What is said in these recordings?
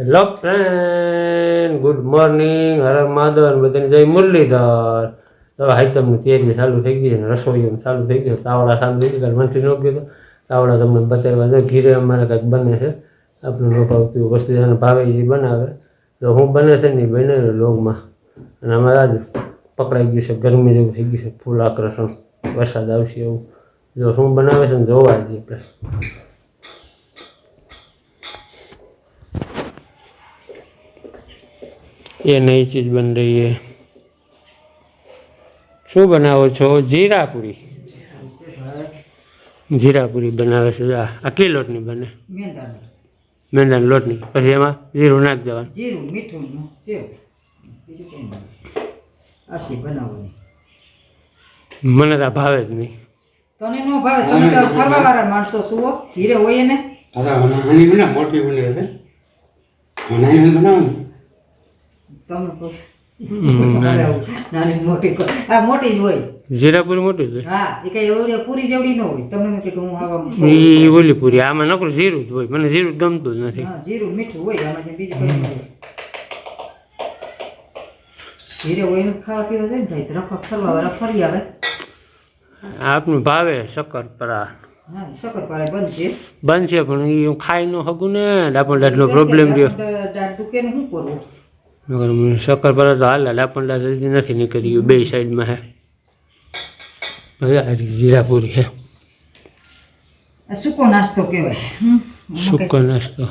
Hello friend, good morning. હર મહાદેવ, બધાને જય મુરલીધર. હવે હાઈતમની તૈયારી ચાલુ થઈ ગઈ છે, રસોઈ ચાલુ થઈ ગઈ. તાવડા ચાલુ થઈ ગઈ, મંત્રી નો ગયો તાવડા તમને બતાવ્યા છે. ઘીરે અમારે કંઈક બને છે, આપણું ન ભાવતી વસ્તુ ભાવે એ બનાવે. તો હું બને છે ને બને લોગમાં. અને અમારે આજ પકડાઈ ગયું છે, ગરમી જેવું થઈ ગયું છે, ફૂલ આકર્ષણ, વરસાદ આવશે એવું. જો શું બનાવે છે ને જોવા જઈએ આપણે. ये नई चीज बन रही है. શું બનાવો છો? જીરાપુરી. જીરાપુરી બનાવે છે. આ કી લોટની બને? મેંદાના લોટની. પછી એમાં જીરું નાખી દેવાનું. જીરું, મીઠું, બીજું કંઈ આસી બનાવવાની. મને તો ભાવે જ નહીં. તને ન ભાવે? તમે તો ફરવા વાળા માણસો છો. ધીરે હોય ને. આની બના મોટી બને છે. આની બનાવવાની. તમે નાની મોટી આ મોટી જ હોય. જીરાપુરી મોટી જ હોય. હા, એ કઈ એવડી પૂરી જેવડી ન હોય. તમને કે હું આવા ઈ ઓલી પૂરી. આમાં નકરું જીરું જ હોય. મને જીરું ગમતું જ નથી. હા, જીરું મીઠું હોય આમાં, બીજું કઈ હોય. ધીરે હોય ને ખાવા પીવા જાય ને ભાઈ, રફા ફરવા વાળા ફરી આવે. આપનું ભાવે શક્કરપારા. હા, શક્કરપારા બનશે પણ એ ખાઈ નો હગું ને ડાપણ દાંતનો પ્રોબ્લેમ રહ્યો. દાંત દુખે ને શું કરવું? શક્કરપારા તો હાલ ડાપણ દાંત નથી નીકળ્યું. બે સાઈડમાં હે. જીરાપુરી હે. સૂકો નાસ્તો કહેવાય. સૂકો નાસ્તો.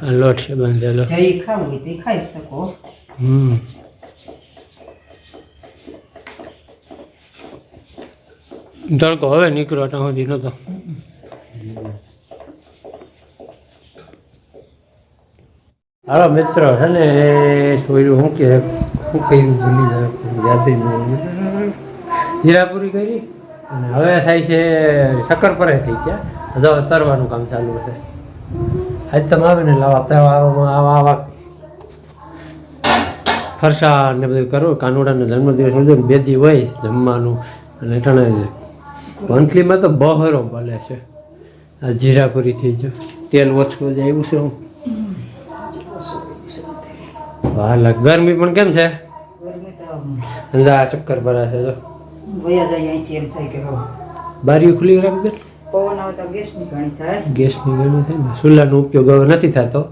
આ લોટ છે બાંધેલો. જઈ ખાવું હોય તો ખાઈ શકો. તડકો હવે નીકળ્યો ત્યાં સુધી નતો. હાલો મિત્રો, છે ને સોયરું શું કે શું કર્યું ભૂલી જાય, યાદ જીરાપુરી કરી. અને હવે થાય છે શક્કરપારા થઈ ગયા. હવે તરવાનું કામ ચાલુ છે. આજ તમે આવે ને લાવા તહેવારોમાં આવા ફરસાણ ને બધું કરો. કાનુડાનો જન્મદિવસ હોય ને 2 દી હોય જમવાનું. અને ટાણે મંથલીમાં તો બહરો ભલે છે. આ જીરાપુરી થઈ ગયો. તેલ ઓછું જાય એવું છે. હાલ ગરમી પણ કેમ છે? આ શક્કરપારા છે. જો બારીઓ ખુલ્લી રાખી દે. પવન આવતા ગેસની ઘણી થાય. ગેસની ઘણી થાય ને. ચૂલાનો ઉપયોગ હવે નથી થતો.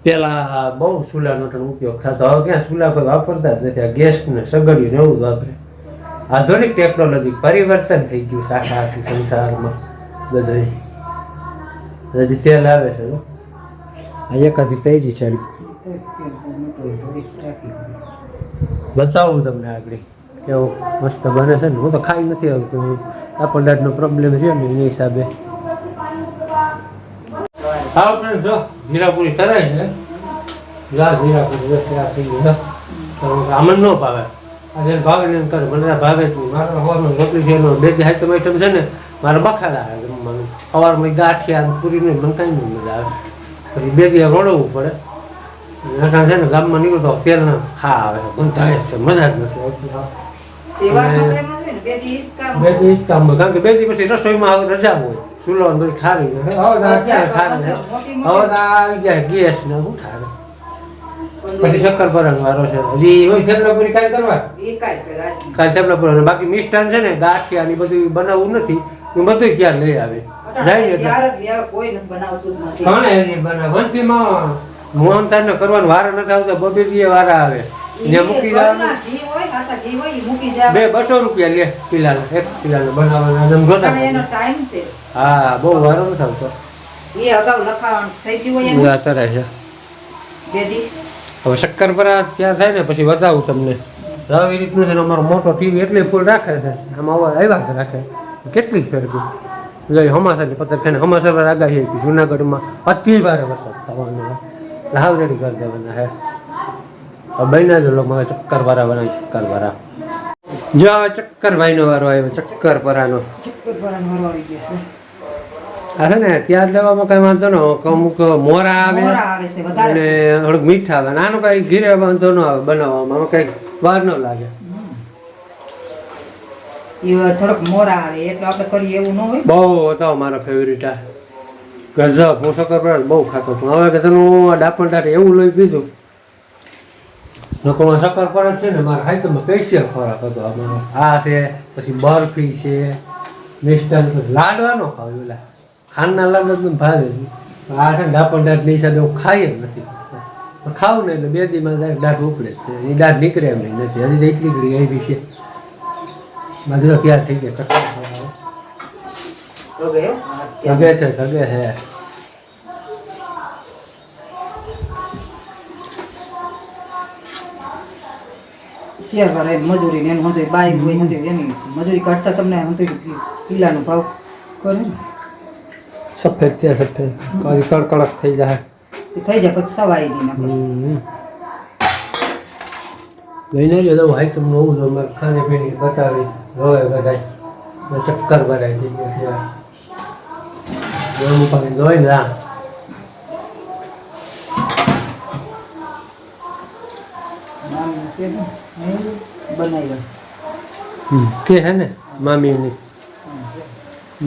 પેલા બહુ ચૂલાનો ઉપયોગ થતો. હવે ક્યાં ચૂલા કોઈ વાપરતા જ નથી. આ ગેસ ને સગડિયું ને એવું વાપરે. આધુનિક ટેકનોલોજી પરિવર્તન થઈ ગયું છે આખા સંસારમાં. બધું હજી તેલ આવે છે. આ એકાદી તૈરી છે. બતાવું તમને આગળ કેવો મસ્ત બને છે ને. હું તો ખાઈ નથી આવતું. આપણ દાંતનો પ્રોબ્લેમ રહ્યો ને એની હિસાબે. હા ફ્રેન્ડ, જો જીરાપુરી કરાય છે. જીરાપુરી થઈ ગઈ. આમન ન ભાવે. આજે ભાવે ને કરે. મને ભાવે જ નહીં. મારા હવાનું રોટલી છે એનો 2 આઈટમ છે ને. મારા બખાડા આવે જમવાનું. સવારમાં ગાંઠિયા પૂરી નહીં બંકાઈ નહીં મજા આવે. પછી 2 દી રોડવું પડે. છે ને ગામમાં નીકળતો તેલ ના ખા આવે છે. બંધાય છે, મજા જ નથી આવતી. 2 દી કામ. કારણ કે 2 દી પછી રસોઈમાં રજા હોય. ચૂલો બધું ઠારી હવે આવી ગયા ગેસ ને શું ઠારે. પછી શક્કરપારાનો વારો છે. હજી હોય થેપલાપુરી કાંઈ કરવા કાંઈ થેપલાપુરી. બાકી મિષ્ટાન છે ને ગાંઠિયા ની બધું બનાવવું નથી. એ બધું ક્યાં લઈ આવે વંથલીમાં મોહનથાળ ને કરવાનો વારો નથી આવતો. 2 દી વારા આવે. મૂકી જવાનું. 200 રૂપિયા લે પિલાને. 1 પિલાને બનાવવાના. હા, બહુ વારો નથી આવતો. હવે શક્કરપારા ત્યાં થાય ને પછી બતાવું તમને. આવી રીતનું છે ને. અમારો મોટો ટીવી એટલે ફૂલ રાખે છે. આમાં આવ્યા રાખે. કેટલીક ફેર ગયું. જોઈ હમાસરની પતંગ ખાને. હમાસર આગાહી હતી જુનાગઢમાં અતિ ભારે વરસાદ થવાનો. હાવ રેડી કરી દેવાના હે. બન્યા જ લોકો શક્કરપારા બનાવે. શક્કરપારા જો હવે ચક્કરભાઈનો વારો આવ્યો. ચક્કરપારાનો આ છે ને ત્યાં લેવામાં કઈ વાંધો ન. અમુક મોરા આવે અને થોડુંક મીઠા આવે. આનું કઈ ઘીરે વાંધો ન આવે બનાવવામાં. આમાં કઈ વાર ન લાગે. થોડોક મોરા આવે એટલે આપણે કરીએ એવું ન હોય. બહુ હતો મારો ફેવરિટ. આ ગજબ હું શક્કરપારા બહુ ખાતો હતો. હવે કે તનું ડાપણ ટાટે એવું લોહી પીધું નકોમાં શક્કરપારા છે ને મારા હાઈતમાં સ્પેશિયલ ખોરાક હતો અમારો. આ છે પછી બરફી છે મિષ્ટાન લાડવા નો ખાવ ઓલા ખાંડના લાડવા તો ભાવે આ છે ને ડાપણ ટાટની હિસાબે હું ખાઈ જ નથી. ખાવું ને એટલે 2 દીમાં દાંત ઉપડે જ છે એ દાંત નીકળે એમ નહીં નથી હજી તો એટલી ઘડી આવી છે બધું તો તૈયાર થઈ ગયા ચક્કર ઓકે સગે છે સગે છે ત્યાર વાર મજૂરી ને એનું હતું બાઈક હોય નથી એની મજૂરી કાઢતા તમને હતું કિલ્લાનો ભાવ કરે ને સફેદ ત્યાં સફેદ કડી કડક થઈ જાય એ થઈ જાય પછી સવાઈ નહીં નાખે લઈને જો દઉં હાઈ તમને હોવું જો મારે ખાને પીણી બતાવી હવે બધા ચક્કર ભરાય થઈ ગયા છે ગરમ પાણી જોઈ ને બનાવ્યા કે હે ને મામીની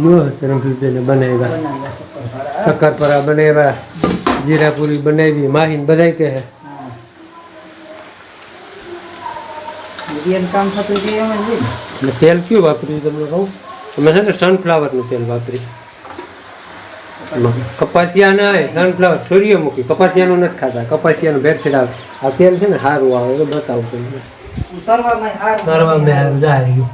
નો તરફને બનાવ્યા શક્કરપારા બનાવ્યા જીરાપુરી બનાવી માહીને બધાય કે હે કામ થતું છે એમ જ હોય ને તેલ કયું વાપર્યું તમને કહું અમે છે ને સનફ્લાવરનું તેલ વાપરી કપાસિયા ના આવે સનફ્લાવર સૂર્યમુખી કપાસિયાનું નથી ખાતા કપાસિયાનું ભેળસેળ આવે આ તેલ છે ને સારું આવે તો બતાવું તમને તરવામાં હારું સારું જાય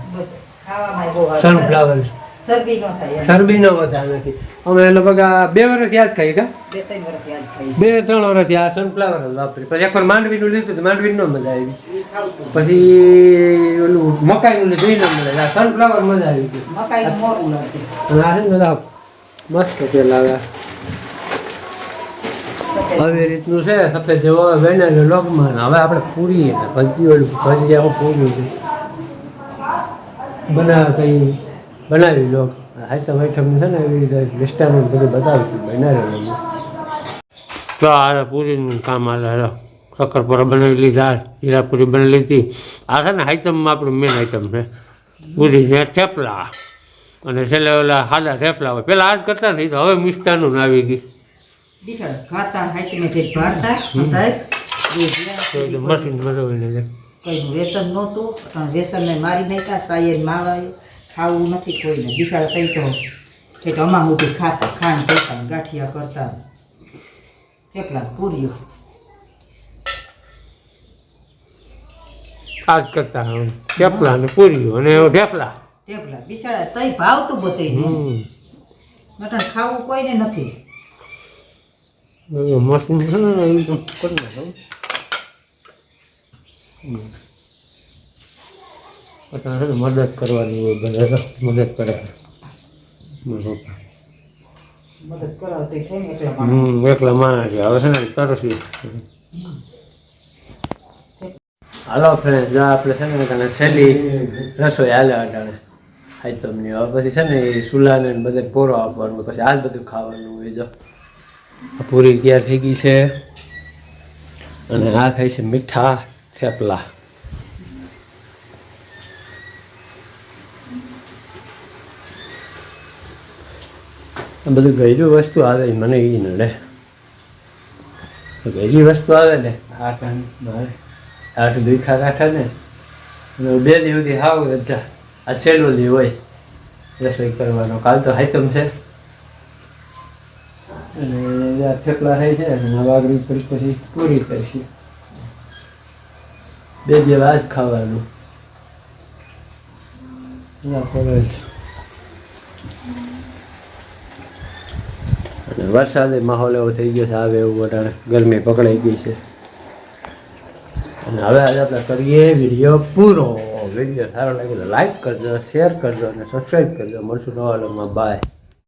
ખાવામાં બહુ હારું સનફ્લાવર શરબી ન થાય ચરબી ન વધારે નથી અમે લગભગ આ 2 વર્ષથી આ જ ખાઈએ કા 2-3 વર્ષથી આજ ખાઈ 2-3 વર્ષથી આ સનફ્લાવર જ વાપરી પછી એકવાર માંડવીનું લીધું તો માંડવીનું ન મજા આવી ઈ ખાવતું પછી ઓલું મકાઈનું લીધું એ ન મજા આવી આ સનફ્લાવર મજા આવી ગઈ મકાઈનું મોરું લાગે અને આ છે ને બધા મસ્ત તેલ આવે આવી રીતનું છે સફેદ જેવો વેનેલો લોગમાં હવે આપણે પૂરી ભજી ઓલું ભજી આવું પૂરી બનાવી લો આઈટમ છે ને એવી રીતે મિષ્ટાનું બધું બતાવીશું બનાવી તો આ પૂરીનું કામ આવે શક્કરપારા બનાવી લીધા જીરાપુરી બનાવી લીધી આ છે ને આઈટમમાં આપણું મેન આઈટમ છે પૂરી છે થેપલા અને છેલ્લે ઓલા સાદા થેપલા હોય પહેલાં આ જ કરતા નહીં તો હવે મિષ્ટાનું આવી ગઈ બિસાડ ખાતા હાઈતી ને ભેટ ભારતા હતા મશીન બનાવીને કઈ વ્યસન નહોતું પણ વ્યસનને મારી નાખ્યા સાયન માવા ખાવું નથી કોઈને બિસાડ કઈ તો ઠેઠ અમા સુધી ખાતા ખાંડ કરતા ગાંઠિયા કરતા થેપલા પૂરીઓ આ જ કરતા થેપલા અને પૂરીઓ અને ઢેપલા થેપલા બિસાડા તઈ ભાવતું બતાવી નટન ખાવું કોઈને નથી મશીન છે ને એકદમ કરી નાખો અત્યારે મદદ કરવાની હોય બધા મદદ કરે મદદ કરાવ તો થાય ને એટલે એકલા માણસ હવે છે ને તરસી હાલો ફ્રેન્ડ જો આપણે છે ને તને છેલ્લી રસોઈ હાલે અટાણે આઈટમની હવે પછી છે ને એ સુલાને બધે પોરો આપવાનું પછી આ જ બધું ખાવાનું હોય જો પૂરી તૈયાર થઈ ગઈ છે અને આ થાય છે મીઠા થેપલા બધું ગયેલું વસ્તુ આવે મને એ નડે ગયેલી વસ્તુ આવે ને આ કાન મારે આ દુખા કાંઠા ને 2 દિવસથી હાવ રજા આ છેલ્લો દી હોય રસોઈ કરવાનો કાલ તો આઈટમ છે અને થેપલા થાય છે અને વાગડી પછી પૂરી કરશી 2 દિવસ આ જ ખાવાનું અને વરસાદે માહોલ એવો થઈ ગયો છે આવે એવું વધારે ગરમી પકડાઈ ગઈ છે અને હવે આજે આપણે કરીએ વિડીયો પૂરો વિડીયો સારો લાગે તો લાઈક કરજો શેર કરજો અને સબસ્ક્રાઈબ કરજો મળશું નવા વ્લોગમાં બાય